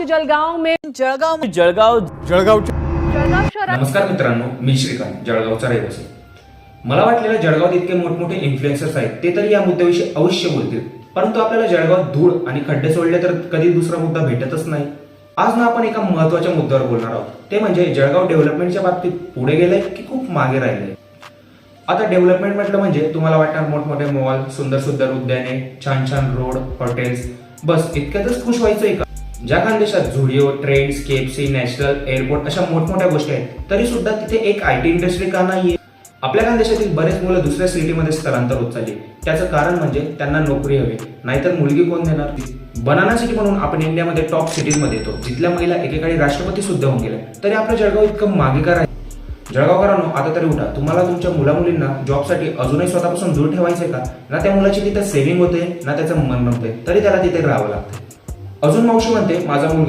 जळगाव शहरात नमस्कार मित्रांनो, मी श्रीकांत, जळगावचा रहिवासी. मला वाटलेलं जळगावात इतके मोठमोठे इन्फ्लुएन्सर्स आहेत ते तरी या मुद्द्याविषयी अवश्य बोलतील, परंतु आपल्याला जळगावात धूळ आणि खड्डे सोडले तर कधी दुसरा मुद्दा भेटतच नाही. आज ना आपण एका महत्वाच्या मुद्द्यावर बोलणार आहोत, ते म्हणजे जळगाव डेव्हलपमेंटच्या बाबतीत पुढे गेलंय की खूप मागे राहिलंय. आता डेव्हलपमेंट म्हटलं म्हणजे तुम्हाला वाटणार मोठमोठे मॉल, सुंदर सुंदर उद्याने, छान छान रोड, हॉटेल्स, बस इतक्यातच खुश व्हायचंय का? ज्या खानदेशात Zudio, trends, KFC, national airport अशा मोठमोठ्या गोष्टी आहेत, तरी सुद्धा तिथे एक आयटी इंडस्ट्री का नाहीये? आपल्या खानदेशातील बरेच मुलं दुसऱ्या सिटीमध्ये स्थलांतर होत चालली. त्याचं कारण म्हणजे त्यांना नोकरी हवी, नाहीतर मुलगी कोण देणार? बनाना सिटी म्हणून आपण इंडियामध्ये टॉप सिटीजमध्ये येतो, जिथल्या महिला एकेकाळी राष्ट्रपती सुद्धा होऊन गेल्या, तरी आपलं जळगाव इतकं मागे का राहील? जळगावकरांनो, आता तरी उठा. तुम्हाला तुमच्या मुलामुलींना जॉबसाठी अजूनही स्वतःपासून दूर ठेवायचंय का? ना त्या मुलाची तिथे सेव्हिंग होते, ना त्याचं मन रमते, तरी त्याला तिथे राहावं लागतं. अजून मावशी म्हणते माझा मुलगा